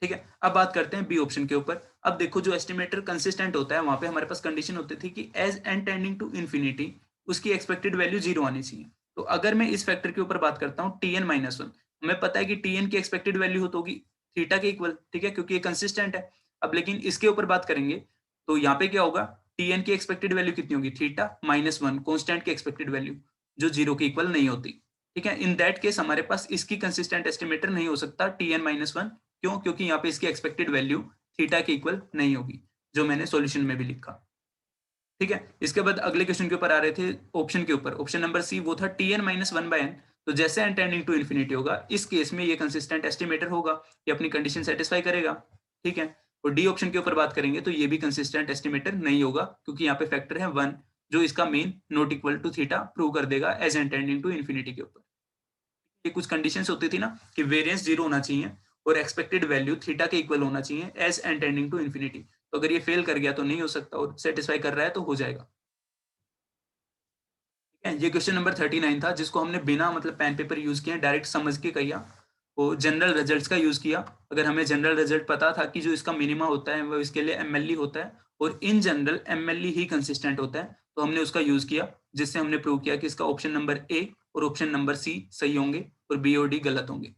ठीक है, अब बात करते हैं बी ऑप्शन के ऊपर। अब देखो जो एस्टिमेटर कंसिस्टेंट होता है, वहां पे हमारे पास कंडीशन होती थी कि as N tending to infinity उसकी एक्सपेक्टेड वैल्यू 0 आनी चाहिए। तो अगर मैं इस फैक्टर के ऊपर बात करता हूँ टी एन -1, हमें पता है कि टी एन की एक्सपेक्टेड वैल्यू होगी थीटा के इक्वल, ठीक है, क्योंकि ये कंसिस्टेंट है। अब लेकिन इसके ऊपर बात करेंगे तो यहाँ पे क्या होगा, Tn की एक्सपेक्टेड वैल्यू कितनी होगी, थीटा -1 कांस्टेंट की एक्सपेक्टेड वैल्यू जो 0 के इक्वल नहीं होती, ठीक है। इन दैट केस हमारे पास इसकी कंसिस्टेंट एस्टिमेटर नहीं हो सकता Tn-1, क्यों, क्योंकि यहाँ पे इसकी एक्सपेक्टेड वैल्यू थीटा के इक्वल नहीं होगी, जो मैंने सॉल्यूशन में भी लिखा, ठीक है। इसके बाद अगले क्वेश्चन के ऊपर आ रहे थे, ऑप्शन के ऊपर, ऑप्शन नंबर सी, वो था Tn-1/n। तो जैसे n टेंडिंग टू इन्फिनिटी होगा, इस केस में ये कंसिस्टेंट एस्टिमेटर होगा, ये अपनी कंडीशन सेटिस्फाई करेगा, ठीक है। और डी ऑप्शन के ऊपर बात करेंगे तो ये भी कंसिस्टेंट एस्टिमेटर नहीं होगा, क्योंकि यहाँ पे फैक्टर है 1, जो इसका mean not equal to theta prove कर देगा as n tending to infinity के ऊपर। ये कुछ कंडीशंस होती थी ना कि वेरिएंस 0 होना चाहिए और एक्सपेक्टेड वैल्यू थीटा के इक्वल होना चाहिए as n tending to infinity. तो अगर ये फेल कर गया तो नहीं हो सकता, और सेटिस्फाई कर रहा है तो हो जाएगा। ये क्वेश्चन नंबर 39 था, जिसको हमने बिना मतलब पेन पेपर यूज किए डायरेक्ट समझ के किया, वो जनरल रिजल्ट्स का यूज किया। अगर हमें जनरल रिजल्ट पता था कि जो इसका मिनिमा होता है वो इसके लिए एमएलई होता है, और in general MLE he consistent होता है, तो हमने उसका यूज किया, जिससे हमने प्रूव किया कि इसका ऑप्शन नंबर ए और ऑप्शन नंबर सी सही होंगे और बी और डी गलत होंगे,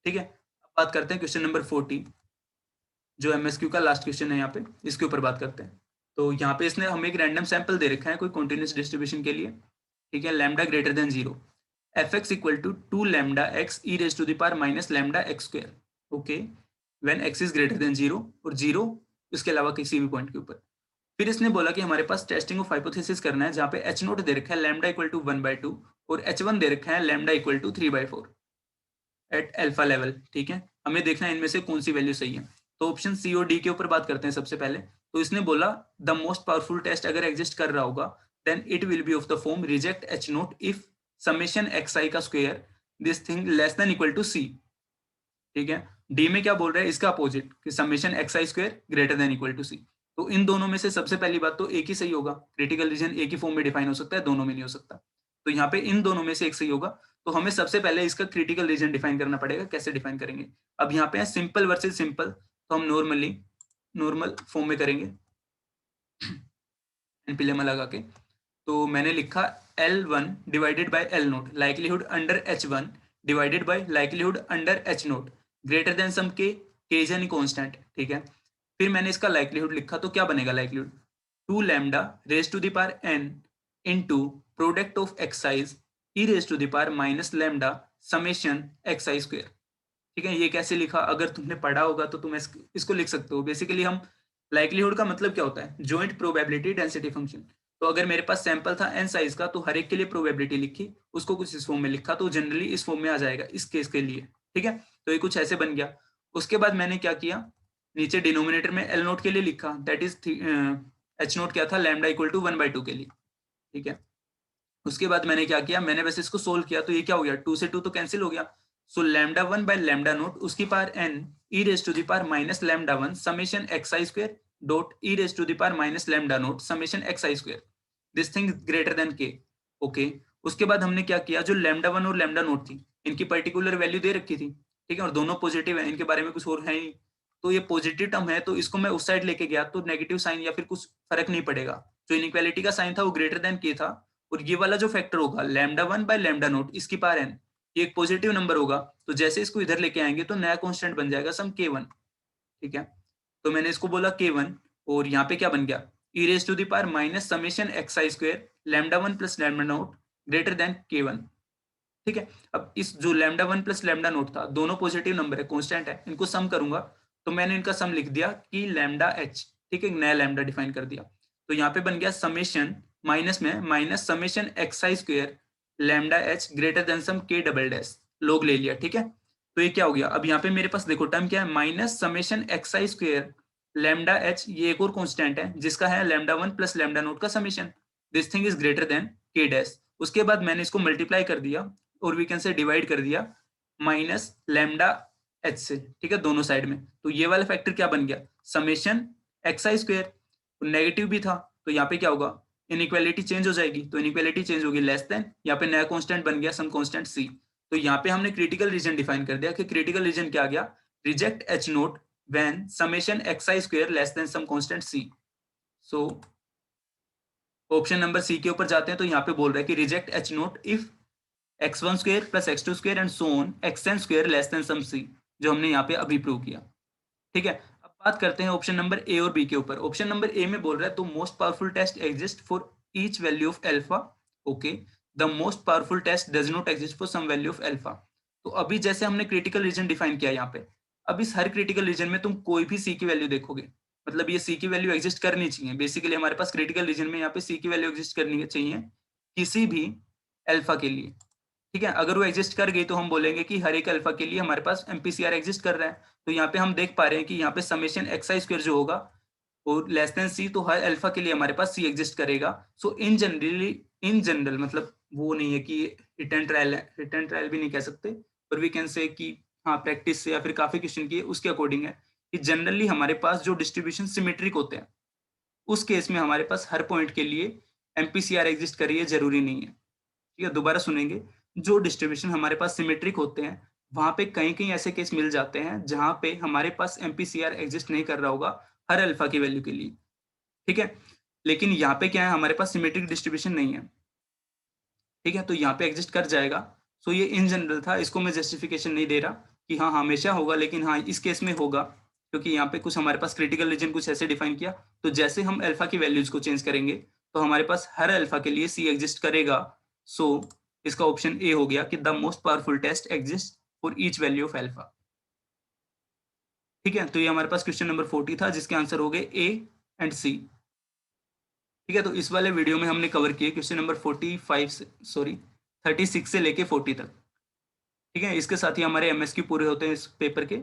ठीक है। अब बात करते हैं क्वेश्चन नंबर 40, जो एमएसक्यू का लास्ट क्वेश्चन है यहाँ पे, इसके ऊपर बात करते हैं। तो यहाँ पे इसने हमें एक रैंडम सैंपल दे रखा है कोई कॉन्टिन्यूस डिस्ट्रीब्यूशन के लिए, ठीक है, lambda greater than 0, fx equal to 2 lambda x e raise to the power minus lambda X square, okay, when x is greater than 0 और 0 इसके अलावा किसी भी पॉइंट के ऊपर। फिर इसने बोला कि हमारे पास टेस्टिंग ऑफ हाइपोथेसिस करना है, जहाँ पे h नोट दे रखा है लैम्डा इक्वल टू 1/2 और h1 दे रखा है lambda equal to 3/4 at alpha level, ठीक है। हमें देखना है इनमें से कौन सी वैल्यू सही है। तो ऑप्शन सी और डी के ऊपर बात करते हैं सबसे पहले। तो इसने बोला द मोस्ट पावरफुल टेस्ट अगर एग्जिस्ट कर रहा होगा, then it will be of the form reject h naught if summation xi का square this thing less than equal to c, ठीक है। डी में क्या बोल रहा है, इसका अपोजिट कि summation xi square greater than equal to c। तो इन दोनों में से सबसे पहली बात तो एक ही सही होगा, क्रिटिकल रीजन एक ही फॉर्म में डिफाइन हो सकता है, दोनों में नहीं हो सकता। तो यहाँ पे इन दोनों में से एक सही होगा, तो हमें सबसे पहले इसका क्रिटिकल रीजन डिफाइन करना पड़ेगा। कैसे डिफाइन करेंगे, अब यहाँ पे है सिंपल वर्सेस सिंपल, तो हम नॉर्मल फॉर्म में करेंगे एनपीलेमा लगा के। तो मैंने लिखा L1 divided by L naught likelihood under H1 divided by likelihood under H naught greater than some के इज एनी कांस्टेंट, ठीक है। फिर मैंने इसका लाइकलीहुड लिखा, तो क्या बनेगा likelihood, 2 lambda raise to the power n into product of X i's E raise to the power minus lambda summation xi square, ठीक है। ये कैसे लिखा, अगर तुमने पढ़ा होगा तो तुम इसको लिख सकते हो। बेसिकली हम लाइकलीहुड का मतलब क्या होता है, जॉइंट प्रोबेबिलिटी डेंसिटी फंक्शन। तो अगर मेरे पास सैंपल था n साइज का, तो हर एक के लिए प्रोबेबिलिटी लिखी, उसको कुछ इस फॉर्म में लिखा, तो जनरली इस फॉर्म में आ जाएगा इस केस के लिए, ठीक है। तो ये कुछ ऐसे बन गया। उसके बाद मैंने क्या किया, नीचे डिनोमिनेटर में एल नोट के लिए लिखा, दैट इज एच नोट क्या था, लैम्डा इक्वल टू 1/2 के लिए, ठीक है। उसके बाद मैंने क्या किया, मैंने वैसे इसको सोल्व किया, तो ये क्या हो गया, 2 से 2 तो कैंसिल हो गया। So lambda 1 by lambda naught उसकी power n e raise to the power minus lambda 1 summation xi square dot e raise to the power minus lambda naught summation xi square this thing greater than k, okay. उसके बाद हमने क्या किया, जो lambda 1 और lambda note थी, इनकी particular value दे रखी थी, ठीक है, और दोनों पॉजिटिव है, इनके बारे में कुछ और है नहीं। तो ये पॉजिटिव टर्म है, तो इसको मैं उस साइड लेके गया, तो नेगेटिव साइन या फिर कुछ फर्क नहीं पड़ेगा। जो इनइक्वालिटी का साइन था वो ग्रेटर देन k था, और ये वाला जो फैक्टर होगा लैम्डा 1 बाय लैम्डा नोट इसकी पावर n, ये एक पॉजिटिव नंबर होगा, तो जैसे इसको इधर लेके आएंगे तो नया कांस्टेंट बन जाएगा सम k1, ठीक है। तो मैंने इसको बोला k1, और यहाँ पे क्या बन गया, e raise to the power minus summation xi square lambda 1 plus lambda naught greater than k1, ठीक है। अब इस जो लैम्डा 1 प्लस लैम्डा नोट था, दोनों पॉजिटिव नंबर है, कांस्टेंट है, इनको सम करूंगा, तो मैंने इनका सम लिख दिया कि लैम्डा h, ठीक है, नया लैम्डा डिफाइन कर दिया। तो यहाँ पे बन गया समेशन माइनस में minus summation xi square lambda h greater than some k double dash, log ले लिया, ठीक है। तो ये क्या हो गया, अब यहाँ पे मेरे पास देखो टर्म क्या है, minus summation xi square lambda h, ये एक और कांस्टेंट है जिसका है लैम्डा 1 प्लस लैम्डा नोट का summation, this thing is greater than k dash. उसके बाद मैंने इसको मल्टीप्लाई कर दिया, और वी कैन से डिवाइड कर दिया माइनस लैम्डा एच से, ठीक है, दोनों साइड में। तो ये वाला फैक्टर क्या बन गया, समेशन xi स्क्वायर, नेगेटिव भी था, तो यहाँ पे क्या होगा, इनइक्वालिटी चेंज हो जाएगी, तो इनइक्वालिटी चेंज होगी लेस देन, यहाँ पे नया कांस्टेंट बन गया सम कांस्टेंट c। तो यहाँ पे हमने क्रिटिकल रीजन डिफाइन कर दिया कि क्रिटिकल रीजन क्या आ गया, reject h naught when summation xi square less than some constant c। So option number C के ऊपर जाते हैं, तो यहाँ पे बोल रहा है कि reject h naught if x1 square plus x2 square and so on xn square less than some c, जो हमने यहाँ पे अभी प्रूव किया। ठीक है, अब बात करते हैं ऑप्शन नंबर ए और बी के ऊपर। ऑप्शन नंबर ए में बोल रहा है, the most powerful test exist for each value of alpha. Okay, the most powerful test does not exist for some value of alpha. तो अभी जैसे हमने क्रिटिकल रीजन डिफाइन किया यहाँ पे, अब इस हर क्रिटिकल रीजन में तुम कोई भी सी की वैल्यू देखोगे, मतलब ये सी की वैल्यू एग्जिस्ट करनी चाहिए। बेसिकली हमारे पास क्रिटिकल रीजन में यहाँ पे सी की वैल्यू एग्जिस्ट करनी चाहिए किसी भी अल्फा के लिए। ठीक है, अगर वो एग्जिस्ट कर गई तो हम बोलेंगे कि हर एक अल्फा के लिए हमारे पास एमपीसीआर एग्जिस्ट कर रहा है। तो यहाँ पे हम देख पा रहे हैं कि यहाँ पे समेशन एक्स आई स्क्वायर जो होगा और लेस देन सी, तो हर अल्फा के लिए हमारे पास सी एग्जिस्ट करेगा। सो इन जनरल मतलब वो नहीं है कि रिटर्न ट्रायल है, रिटर्न ट्रायल भी नहीं कह सकते, पर वी कैन से कि हाँ प्रैक्टिस से या फिर काफी क्वेश्चन किए उसके अकॉर्डिंग है कि जनरली हमारे पास जो डिस्ट्रीब्यूशन सिमेट्रिक होते हैं उस केस में हमारे पास हर पॉइंट के लिए एमपीसीआर एग्जिस्ट करिए जरूरी नहीं है। ठीक है, दोबारा सुनेंगे। जो डिस्ट्रीब्यूशन हमारे पास सिमेट्रिक होते हैं वहां पे कहीं कहीं ऐसे केस मिल जाते हैं जहां पे हमारे पास एमपीसीआर एग्जिस्ट नहीं कर रहा होगा हर अल्फा की वैल्यू के लिए। ठीक है, लेकिन यहाँ पे क्या है, हमारे पास सिमेट्रिक डिस्ट्रीब्यूशन नहीं है। ठीक है, तो यहाँ पे एग्जिस्ट कर जाएगा। सो ये इन जनरल था, इसको मैं जस्टिफिकेशन नहीं दे रहा कि हाँ हमेशा होगा, लेकिन हाँ इस केस में होगा क्योंकि यहाँ पे कुछ हमारे पास क्रिटिकल रीजन कुछ ऐसे डिफाइन किया। तो जैसे हम अल्फा की वैल्यूज को चेंज करेंगे तो हमारे पास हर अल्फा के लिए सी एग्जिस्ट करेगा। सो इसका ऑप्शन ए हो गया कि the most powerful test exist for each value of alpha. ठीक है, तो ये हमारे पास क्वेश्चन नंबर 40 था जिसके आंसर हो गए ए एंड सी। ठीक है, तो इस वाले वीडियो में हमने कवर किए क्वेश्चन नंबर 45 से, सॉरी 36 से लेके 40 तक। ठीक है, इसके साथ ही हमारे एमएसक्यू पूरे होते हैं इस पेपर के।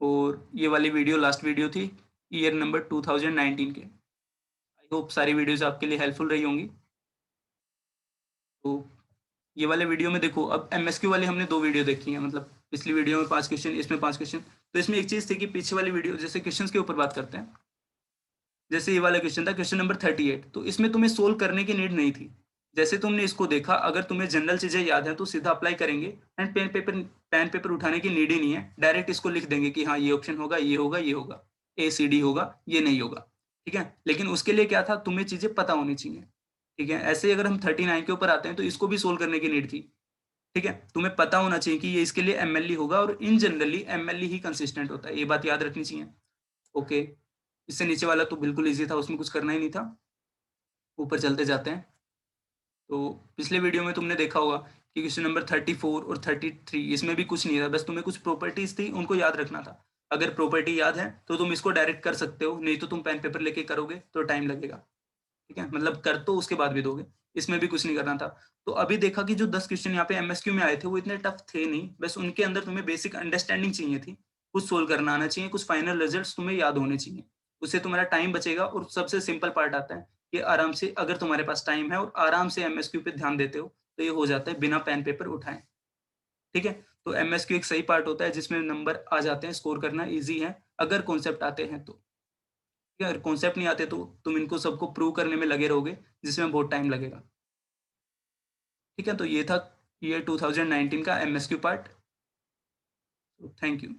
और ये वाली वीडियो लास्ट वीडियो थी ईयर नंबर 2019 के। आई होप सारी वीडियोस आपके लिए हेल्पफुल रही होंगी। तो ये वाले वीडियो में देखो, अब एमएसक्यू वाली हमने 2 वीडियो देखी है, मतलब पिछली वीडियो में 5 क्वेश्चन, इसमें 5 क्वेश्चन। तो इसमें एक चीज थी कि पीछे वाली वीडियो जैसे क्वेश्चन के ऊपर बात करते हैं, जैसे ये वाला क्वेश्चन था क्वेश्चन नंबर 38, तो इसमें तुम्हें सोल्व करने की नीड नहीं थी। जैसे तुमने इसको देखा, अगर तुम्हें जनरल चीजें याद है तो सीधा अप्लाई करेंगे एंड पेन पेपर उठाने की नीड ही नहीं है, डायरेक्ट इसको लिख देंगे कि हाँ ये ऑप्शन होगा, ये होगा, ये होगा, ए सी डी होगा, ये नहीं होगा। ठीक है, लेकिन उसके लिए क्या था, तुम्हें चीजें पता होनी चाहिए। ठीक है, ऐसे ही अगर हम 39 के ऊपर आते हैं तो इसको भी सोल्व करने की नीड थी। ठीक है, तुम्हें पता होना चाहिए कि ये इसके लिए एमएलई होगा और इन जनरली एमएलई ही कंसिस्टेंट होता है, ये बात याद रखनी चाहिए। ओके, इससे नीचे वाला तो बिल्कुल ईजी था, उसमें कुछ करना ही नहीं था। ऊपर चलते जाते हैं। तो पिछले वीडियो में तुमने देखा होगा कि क्वेश्चन नंबर 34 और 33 इसमें भी कुछ नहीं था, बस तुम्हें कुछ प्रॉपर्टीज थी उनको याद रखना था। अगर प्रॉपर्टी याद है तो तुम इसको डायरेक्ट कर सकते हो, नहीं तो तुम पेन पेपर लेके करोगे तो टाइम लगेगा। ठीक है, मतलब कर तो उसके बाद भी दोगे, इसमें भी कुछ नहीं करना था। तो अभी देखा कि जो 10 क्वेश्चन यहाँ पे एमएसक्यू में आए थे वो इतने टफ थे नहीं, बस उनके अंदर तुम्हें बेसिक अंडरस्टैंडिंग चाहिए थी, कुछ सोल्व करना आना चाहिए, कुछ फाइनल रिजल्ट्स तुम्हें याद होने चाहिए। उससे तुम्हारा टाइम बचेगा। और सबसे सिंपल पार्ट आता है कि आराम से, अगर तुम्हारे पास टाइम है और आराम से एमएसक्यू पे ध्यान देते हो तो ये हो जाता है बिना पेन पेपर उठाए। ठीक है, तो एमएसक्यू एक सही पार्ट होता है जिसमें नंबर आ जाते हैं, स्कोर करना ईजी है अगर कॉन्सेप्ट आते हैं तो। ठीक है, अगर कॉन्सेप्ट नहीं आते तो तुम इनको सबको प्रूव करने में लगे रहोगे जिसमें बहुत टाइम लगेगा। ठीक है, तो ये था ईयर 2019 का एमएसक्यू पार्ट। Thank you.